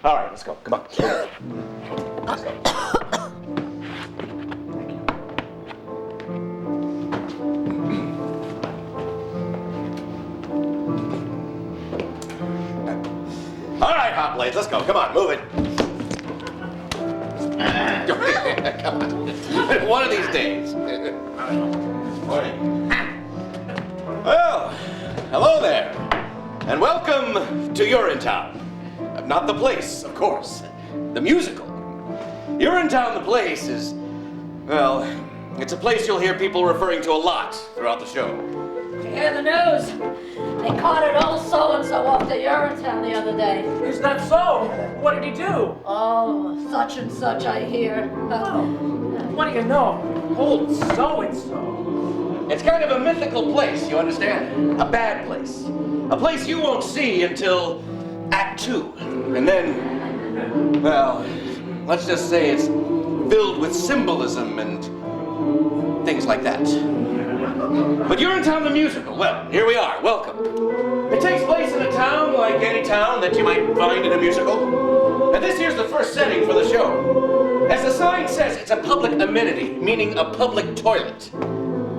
All right, let's go. Come on. Let's go. All right, hot blades, let's go. Come on, move it. Come on. One of these days. Morning. Well, hello there, and welcome to URINTOWN. Not the place, of course. The musical. URINTOWN, the place, is, well, it's a place you'll hear people referring to a lot throughout the show. Did you hear the news? They caught an old so-and-so off to URINTOWN the other day. Is that so? What did he do? Oh, such and such, I hear. Oh, what do you know? Old so-and-so. It's kind of a mythical place, you understand? A bad place. A place you won't see until Act 2. And then, well, let's just say it's filled with symbolism and things like that. But URINTOWN the musical, well, here we are, welcome. It takes place in a town like any town that you might find in a musical. And this here's the first setting for the show. As the sign says, it's a public amenity, meaning a public toilet.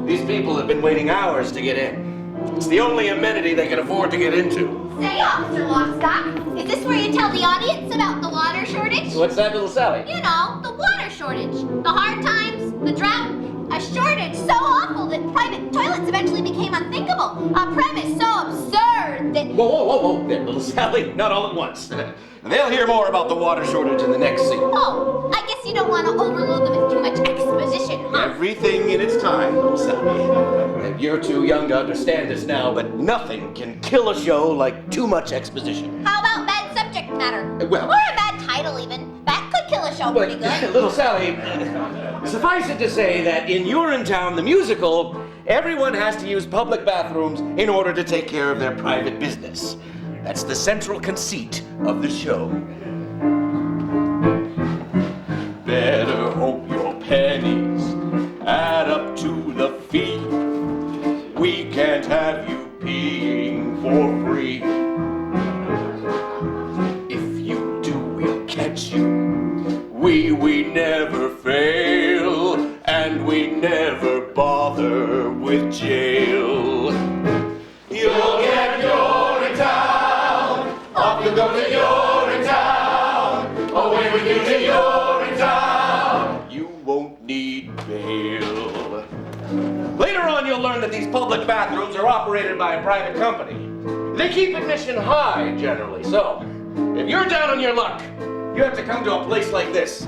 These people have been waiting hours to get in. It's the only amenity they can afford to get into. Say, Officer Lockstock, is this where you tell the audience about the water shortage? What's that, little Sally? You know, the water shortage. The hard times, the drought, a shortage so awful that private toilets eventually became unthinkable. A premise so absurd that... Whoa, there, little Sally, not all at once. They'll hear more about the water shortage in the next scene. Oh, I guess you don't want to overload them with too much exposition, huh? Everything in its time, little Sally. You're too young to understand this now, but nothing can kill a show like too much exposition. How about bad subject matter? Well... Or a bad title, even. That could kill a show. show But, pretty good. little Sally, suffice it to say that in URINTOWN, the musical, everyone has to use public bathrooms in order to take care of their private business. That's the central conceit of the show. Better hope your pennies add up to the fee. We can't have you peeing for free. If you do, we'll catch you. We never fail, and we never bother with jail. You'll get URINTOWN, off you go to URINTOWN, away with you to URINTOWN. You won't need bail. Later on, you'll learn that these public bathrooms are operated by a private company. They keep admission high, generally, so if you're down on your luck, you have to come to a place like this,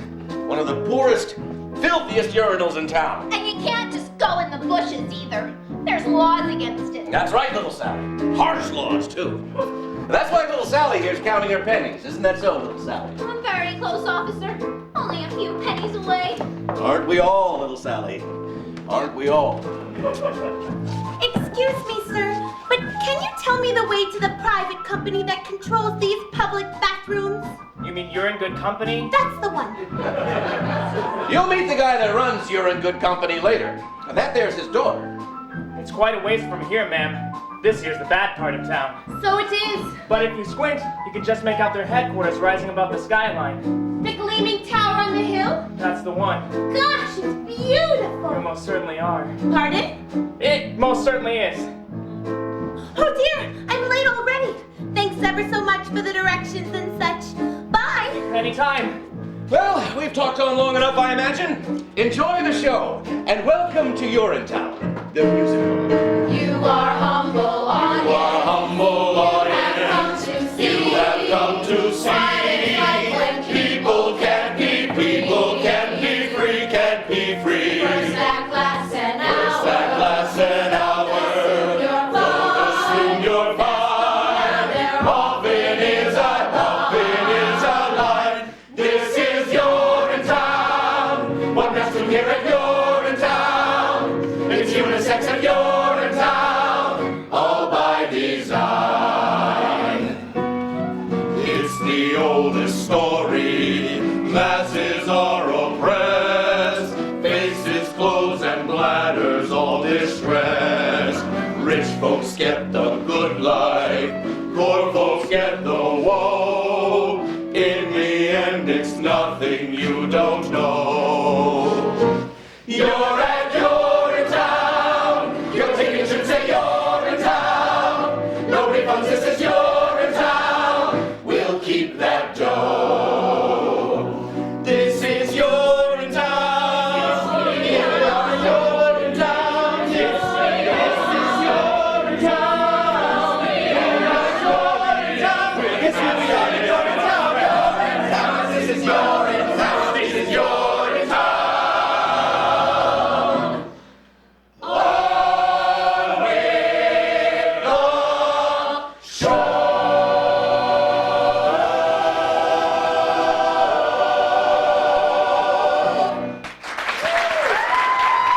one of the poorest, filthiest urinals in town. And you can't just go in the bushes either. There's laws against it. That's right, little Sally. Harsh laws, too. That's why little Sally here's counting her pennies. Isn't that so, little Sally? I'm very close, officer. Only a few pennies away. Aren't we all, little Sally? Aren't we all? Excuse me, sir, but can you tell me the way to the private company that controls these public bathrooms? You mean you're in good company? That's the one. You'll meet the guy that runs You're in Good Company later. And that there's his door. It's quite a ways from here, ma'am. This here's the bad part of town. So it is. But if you squint, you can just make out their headquarters rising above the skyline. The gleaming tower on the hill? That's the one. Gosh, it's You beautiful. most certainly are. Pardon? It most certainly is. Oh dear, I'm late already. Thanks ever so much for the directions and such. Bye. Anytime. Well, we've talked on long enough, I imagine. Enjoy the show, and welcome to URINTOWN, the musical. You are humble on You are humble audience. You have come to see. People can't be free, can't be free. First that glass an hour. First that glass an hour. Assume you're fine. Hopping is a line. This is URINTOWN. One restroom here at URINTOWN. It's unisex at URINTOWN. All by design. It's the oldest story. Masses are oppressed. Faces closed and bladders all distressed. Rich folks get the good life. Poor folks get the woe. In the end, it's nothing you don't know. You're at URINTOWN. Your ticket should say URINTOWN. No refunds, this is URINTOWN. We'll keep that dough. This is URINTOWN. You are URINTOWN. This is URINTOWN. You are URINTOWN. This is URINTOWN. This is URINTOWN.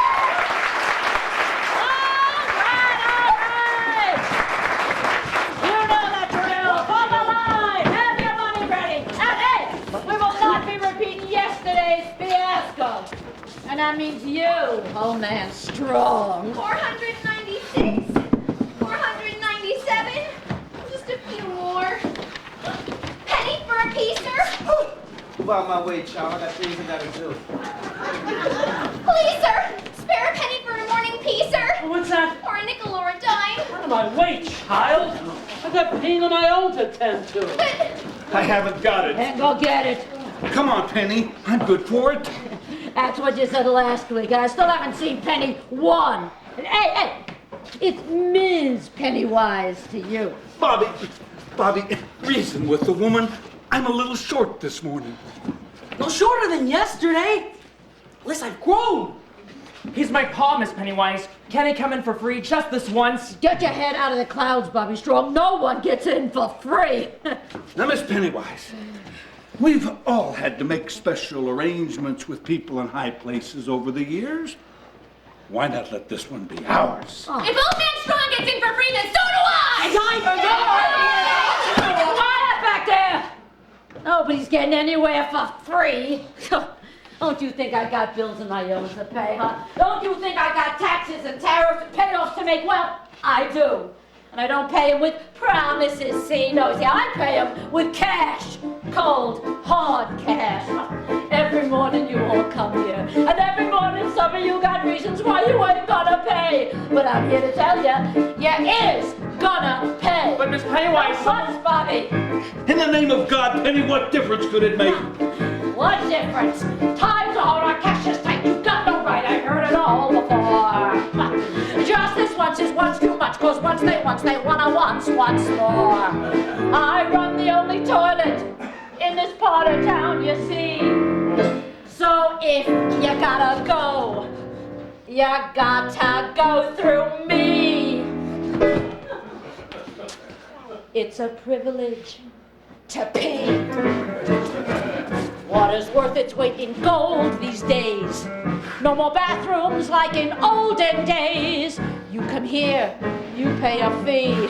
On with the show. You know the drill. Fall the line. Have your money ready. And hey, we will not be repeating yesterday's fiasco. And that means you, oh man, strong. 496, 497, just a few more. Penny for a piecer? Move out my way, child. I got things I gotta do. Please, sir, spare a penny for a morning piecer. What's that? Or a nickel or a dime. Out of my way, child. I got pain of my own to tend to. But I haven't got it. And go get it. Come on, Penny. I'm good for it. That's what you said last week. I still haven't seen Penny one. And hey, it's Ms. Pennywise to you. Bobby, reason with the woman. I'm a little short this morning. No shorter than yesterday. At least I've grown. He's my paw, Miss Pennywise. Can he come in for free just this once? Get your head out of the clouds, Bobby Strong. No one gets in for free. Now, Miss Pennywise, We've all had to make special arrangements with people in high places over the years. Why not let this one be ours? If Old Man Strong gets in for free, then so do I! Quiet back there! Nobody's getting anywhere for free. Don't you think I got bills of my own to pay, huh? Don't you think I got taxes and tariffs and payoffs to make? Well, I do. And I don't pay them with promises, see? No, see, I pay them with cash. Cold, hard cash. Every morning you all come here. And every morning some of you got reasons why you ain't gonna pay. But I'm here to tell you, you is gonna pay. But Miss Pennywise... What's Bobby? In the name of God, Penny, what difference could it make? What difference? Times are hard, our cash is tight. You got no right, I heard it all before. Just this once is once too much, cause once they wanna once more. I run the only toilet in this part of town, you see. So if you gotta go, you gotta go through me. It's a privilege to pee. Water's worth its weight in gold these days. No more bathrooms like in olden days. You come here, you pay a fee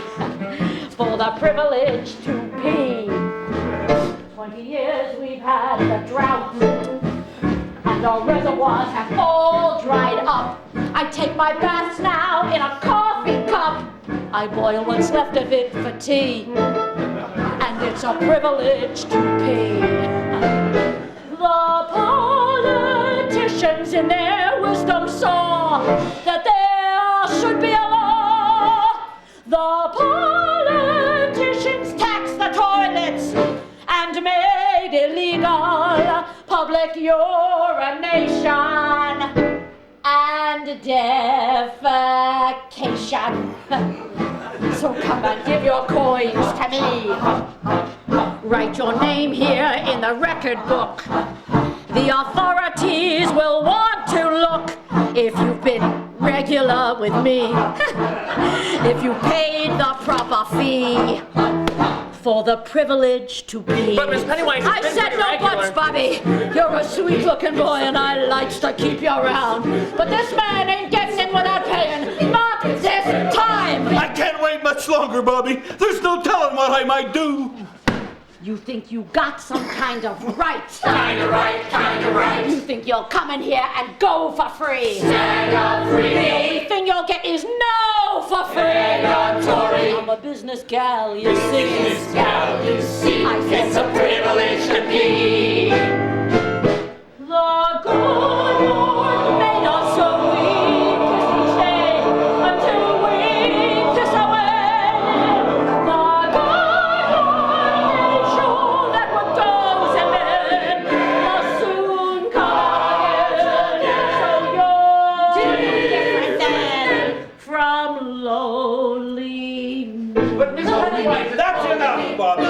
for the privilege to pee. 20 years we've had the drought, and our reservoirs have all dried up. I take my baths now in a coffee cup. I boil what's left of it for tea, and it's a privilege to pee. The politicians in their wisdom saw that there should be a law. The politicians taxed the toilets and made illegal public urination and defecation. So come and give your coins to me. Write your name here in the record book. The authorities will want to look if you've been regular with me. If you paid the proper fee for the privilege to be. But Miss Pennywise, I said no buts, Bobby. You're a sweet-looking boy, and I likes to keep you around. But this man ain't getting in without paying. Not this time. I can't wait much longer, Bobby. There's no telling what I might do. You think you got some kind of right. Kind of right. You think you'll come in here and go for free. Stand up free. The only thing you'll get is no for free. Negatory. I'm a business gal, you see. Business gal, you see. I said It's a privilege to be. the good Lord made us so weak each day until we kiss away. The good Lord made sure that what goes and then must soon come again. So you're different than from lowly me. But Miss Pennywise, That's enough, Bobby.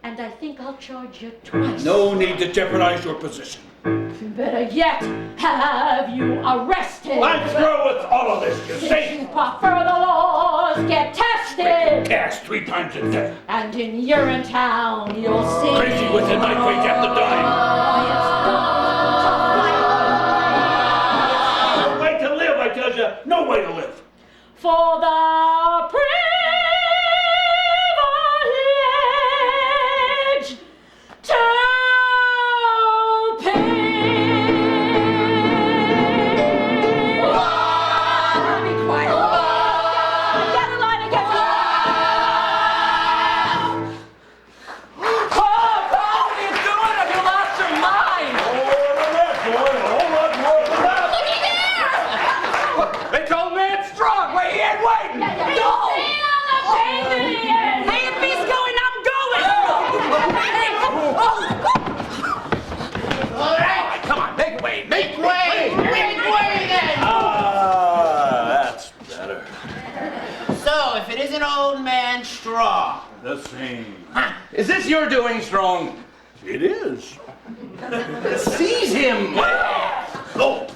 And I think I'll charge you twice. No need to jeopardize your position. Better yet, have you arrested. I'm through with all of this, you If see? you prefer the laws get tested. Cast 3 times a day. And in URINTOWN, you'll see. Crazy within my quake at the dime. No way to live, I tell you. No way to live. For the privilege to pay. Be quiet. Get in line and get to what are you doing? Have you lost your mind? They told me it's strong. Wait, he ain't waiting. go. Hey, if he's going, I'm going! All right, come on, make way. Make way then! That's better. So, if it isn't Old Man Straw, The same. Is this your doing, Strong? It is. Seize him! Oh,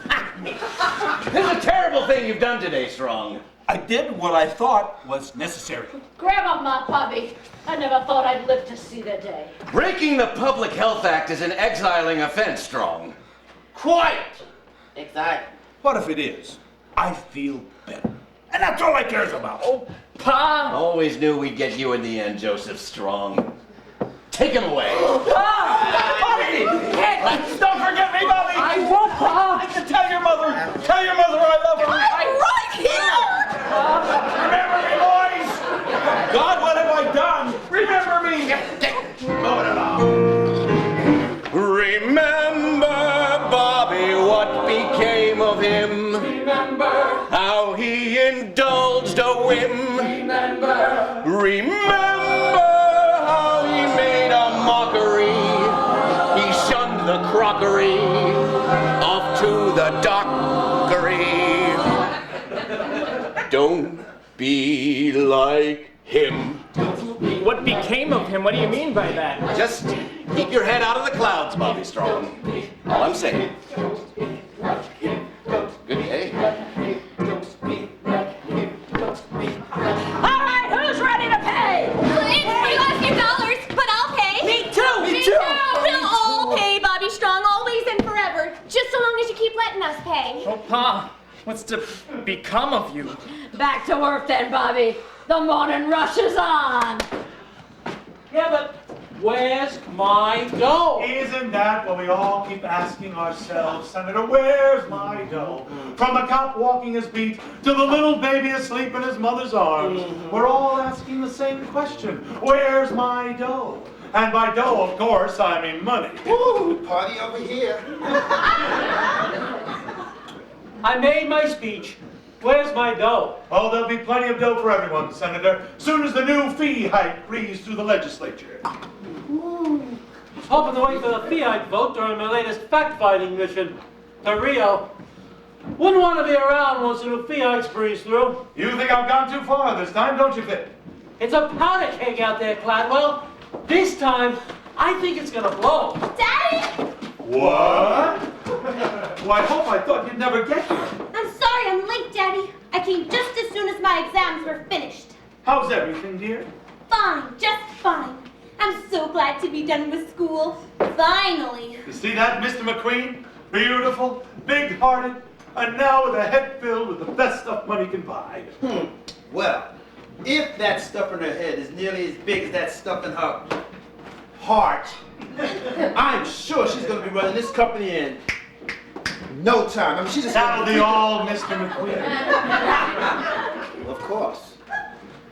This is a terrible thing you've done today, Strong. I did what I thought was necessary. Grab him, Bobby. I never thought I'd live to see the day. Breaking the Public Health Act is an exiling offense, Strong. Quiet! Exactly. What if it is? I feel better. And that's all I cares about. Oh, Pa! Always knew we'd get you in the end, Joseph Strong. Take him away. Bobby! Don't forget me, Bobby! I won't, Pa! Tell your mother I love her. I'm right here! Remember me, boys! God, what have I done? Remember me! Move it along. Remember, Bobby, what became of him? Remember, How he indulged a whim. remember, Remember how he made a mockery. He shunned the crockery. Off to the dockery. Don't be like him. what became of him? What do you mean by that? Just keep your head out of the clouds, Bobby Strong. All I'm saying. Good day. All right, who's ready to pay? It's a few dollars, but I'll pay. Me too! Me too. We'll all pay, Bobby Strong, always and forever. Just so long as you keep letting us pay. Oh, Pa, what's to become of you? Back to work then, Bobby. The morning rush is on. Yeah, but where's my dough? Isn't that what we all keep asking ourselves, Senator? Where's my dough? From the cop walking his beat to the little baby asleep in his mother's arms, we're all asking the same question. Where's my dough? And by dough, of course, I mean money. Woo! Party over here. I made my speech. Where's my dough? Oh, there'll be plenty of dough for everyone, Senator, soon as the new fee hike breezes through the legislature. Hoping to wait for the fee hike vote during my latest fact-finding mission to Rio. Wouldn't want to be around once the new fee hikes breeze through. You think I've gone too far this time, don't you, Vic? It's a powder keg out there, Cladwell. This time, I think it's gonna blow. Daddy? What? Well, I thought you'd never get here. I'm sorry I'm late, Daddy. I came just as soon as my exams were finished. How's everything, dear? Fine, just fine. I'm so glad to be done with school. Finally. You see that, Mr. McQueen? Beautiful, big-hearted, and now with a head filled with the best stuff money can buy. Well, if that stuff in her head is nearly as big as that stuff in her heart, I'm sure she's going to be running this company in no time. I mean, she just... That'll be all, Mr. McQueen. Of course.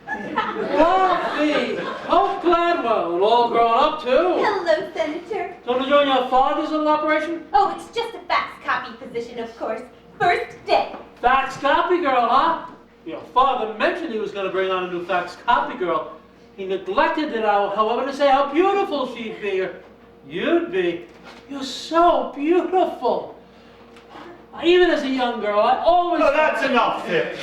Lovely. Hope Gladwell and all grown up too. Hello, Senator. So to join your father's little operation? Oh, it's just a fax copy position, of course. First day. Fax copy girl, huh? Your father mentioned he was going to bring on a new fax copy girl. He neglected it, however, to say how beautiful she'd be, or you'd be. You're so beautiful. Even as a young girl, I always... Oh, that's enough, Vic.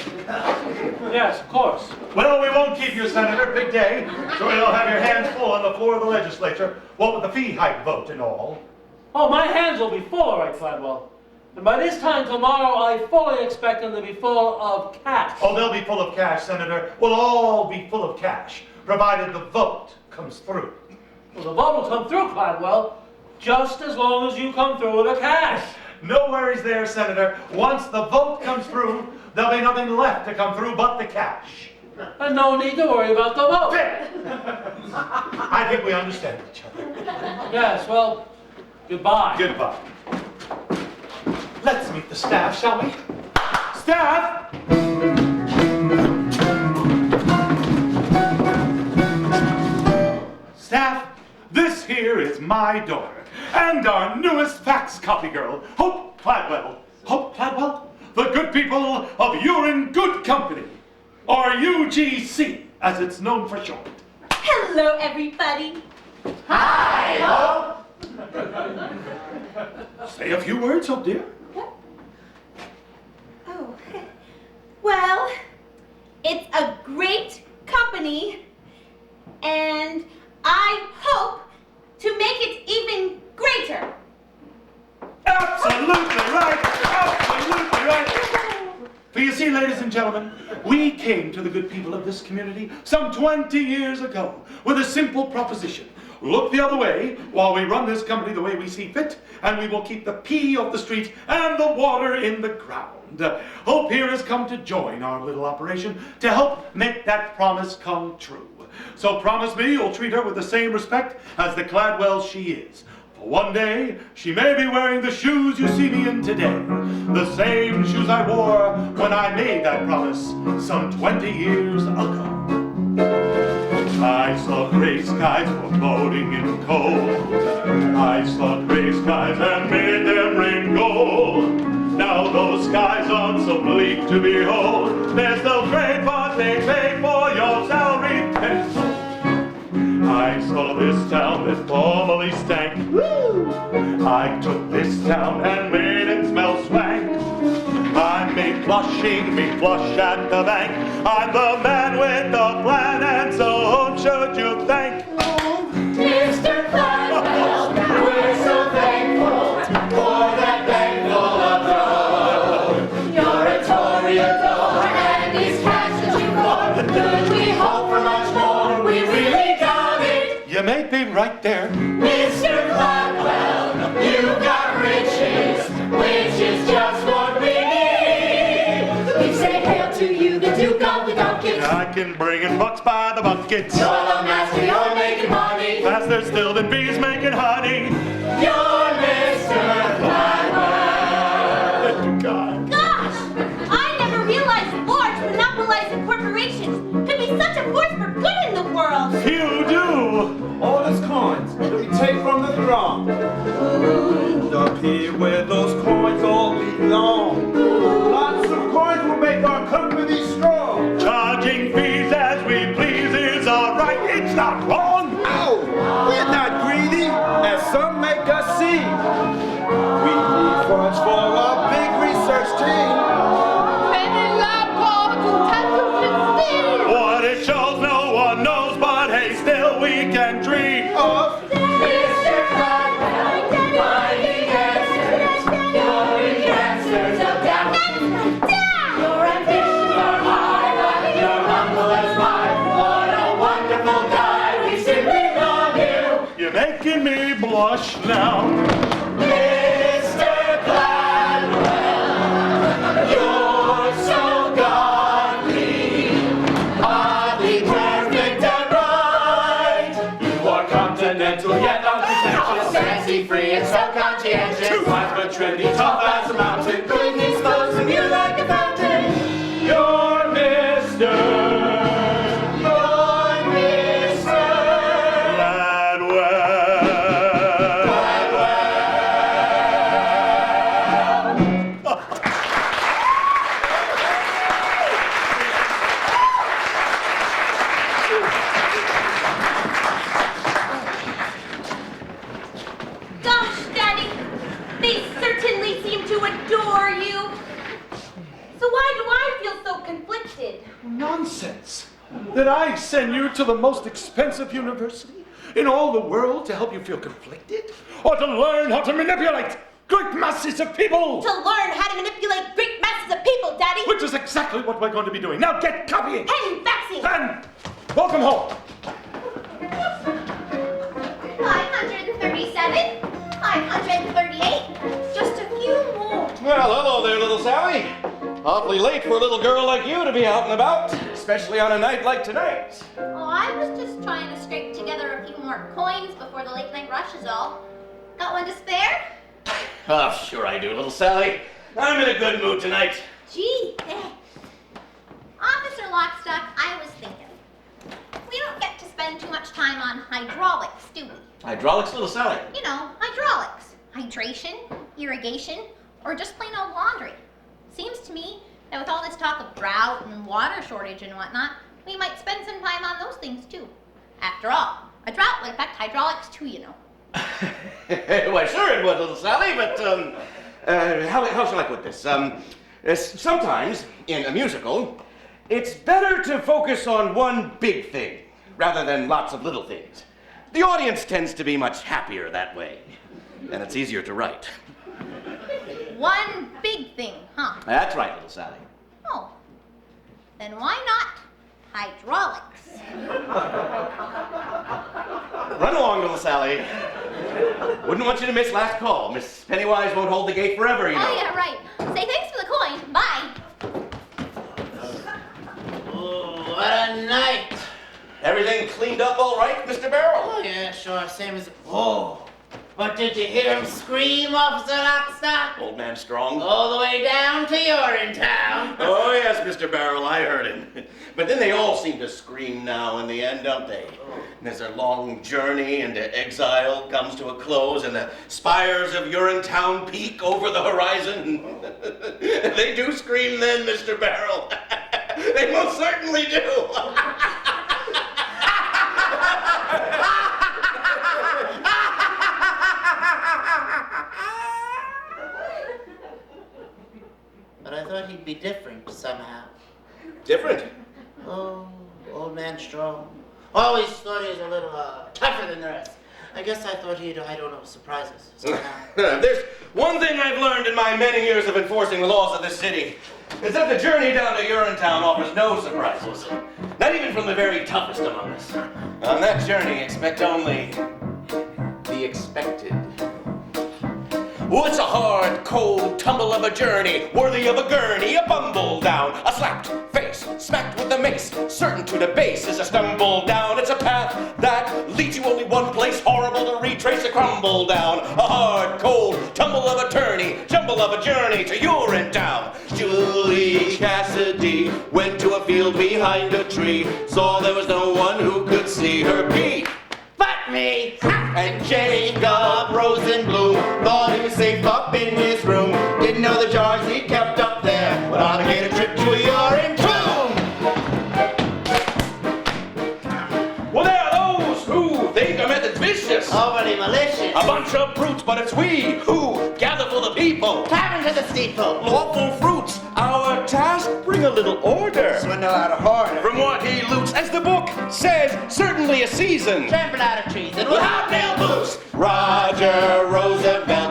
Yes, of course. Well, we won't keep you, Senator. Big day. So you'll have your hands full on the floor of the legislature, what with the fee hike vote and all. Oh, my hands will be full, all right, Gladwell. And by this time tomorrow, I fully expect them to be full of cash. Oh, they'll be full of cash, Senator. We'll all be full of cash, provided the vote comes through. Well, the vote will come through, Gladwell, just as long as you come through with the cash. No worries there, Senator. Once the vote comes through, there'll be nothing left to come through but the cash. And no need to worry about the vote. Vic! I think we understand each other. Yes, well, goodbye. Goodbye. Let's meet the staff, shall we? Staff! Staff, this here is my daughter, and our newest fax copy girl, Hope Cladwell. Hope Cladwell, the good people of Urine Good Company, or UGC, as it's known for short. Hello, everybody. Hi, Hope! Say a few words, Hope, dear. Oh, well, it's a great company, and I hope to make it even greater. Absolutely right! Absolutely right! For you see, ladies and gentlemen, we came to the good people of this community some 20 years ago with a simple proposition. Look the other way while we run this company the way we see fit, and we will keep the pee off the street and the water in the ground. Hope here has come to join our little operation to help make that promise come true. So promise me you'll treat her with the same respect as the Cladwell she is. For one day, she may be wearing the shoes you see me in today. The same shoes I wore when I made that promise some 20 years ago. I saw gray skies foreboding in cold. I saw gray skies and made them rain gold. Now those skies aren't so bleak to behold. They're still great, but they pay for your salary pencil. I saw this town that formerly stank. Woo! I took this town and made it smell swank. I made flushing me flush at the bank. I'm the man with the plan, and so whom should you thank? Mr. Cladwell, we're so thankful for that bank full of dough. You're a Toreador, and these cash that you brought. Could we hope for much more? We really doubt it. You may be right there. Mr. Cladwell, you've got riches, which is just what we need. We say hail to you, the Duke of the Duckets. I can bring in bucks by the buckets. You're the master, you're making money. Faster still than bees making honey. You're Mr. Cladwell. God. Gosh! I never realized large monopolizing corporations could be such a force for good in the world. You do. All those coins that we take from the throng. And up here where those coins all belong. Lots of coins will make our company strong. Charging fees as we please is all right. It's not wrong. Ow! We're not greedy, as some make us seem. We need funds for our big research team. Many lab coats, tattoos, and steam. What it shows no one knows, but hey, still we can dream of. Mr. Cladwell, finding answers, curing cancers of doubt. Your ambitions are high, but you're humble as pie. What a wonderful guy, we simply love you. You're making me blush now. Mr. Cladwell, you're so godly, oddly perfect and right. You are continental yet unpretentious, fancy-free and so conscientious. Wise but trendy, tough as a mountain, goodness flows from you like a fountain. You're Mr. Gosh, Daddy, they certainly seem to adore you. So why do I feel so conflicted? Nonsense. That I send you to the most expensive university in all the world to help you feel conflicted? Or to learn how to manipulate great masses of people? To learn how to manipulate great masses of people, Daddy. Which is exactly what we're going to be doing. Now get copying. And faxing. And welcome home. 537, 538, just a few more. Well, hello there, little Sally. Awfully late for a little girl like you to be out and about, especially on a night like tonight. Oh, I was just trying to scrape together a few more coins before the late night rush is all. Got one to spare? Oh, sure I do, little Sally. I'm in a good mood tonight. Gee, Officer Lockstock, I was thinking. We don't get to spend too much time on hydraulics, do we? Hydraulics, little Sally. You know, hydraulics. Hydration, irrigation, or just plain old laundry. Seems to me that with all this talk of drought and water shortage and whatnot, we might spend some time on those things too. After all, a drought would affect hydraulics too, you know. Why, sure it would, little Sally, but, how shall I put this? Sometimes, in a musical, it's better to focus on one big thing, rather than lots of little things. The audience tends to be much happier that way, and it's easier to write. One big thing, huh? That's right, little Sally. Oh, then why not hydraulics? Run along, little Sally. Wouldn't want you to miss last call. Miss Pennywise won't hold the gate forever, you know. Oh, yeah, right. Say thanks for the coin. Bye. Oh, what a night. Everything cleaned up all right, Mr. Barrel? Oh, yeah, sure, same as... Oh, but did you hear him scream, Officer Lockstock? Old man Strong? All the way down to URINTOWN. Oh, yes, Mr. Barrel, I heard him. But then they all seem to scream now in the end, don't they? And as their long journey into exile comes to a close and the spires of URINTOWN peak over the horizon, they do scream then, Mr. Barrel. They most certainly do. But I thought he'd be different somehow. Different? Oh, old man Strong. Always thought he was a little tougher than the rest. I guess I thought he'd, I don't know, surprise us somehow. There's one thing I've learned in my many years of enforcing the laws of this city. It's that the journey down to URINTOWN offers no surprises. Not even from the very toughest among us. On that journey, expect only the expected. Oh, it's a hard, cold tumble of a journey, worthy of a gurney, a bumble down, a slapped face, smacked with a mace, certain to the base is a stumble down. It's a path that leads you only one place, horrible to retrace, a crumble down, a hard, cold tumble of a tourney, jumble of a journey to URINTOWN. Julie Cassidy went to a field behind a tree, saw there was no one who could see her be. But me! And Jacob Rosenblum thought he was safe up in his room. Didn't know the jars he kept up there would ought to get a trip to URINTOWN. Well, there are those who think our method's vicious. Overly malicious. A bunch of brutes, but it's we who gather for the people. Tavern to the steeple. Lawful fruits, our task, bring a little order. Swindle out of harder. From what he loots, as the book says, certainly a season. Trample out of trees and With hobnail boots, Roger Roosevelt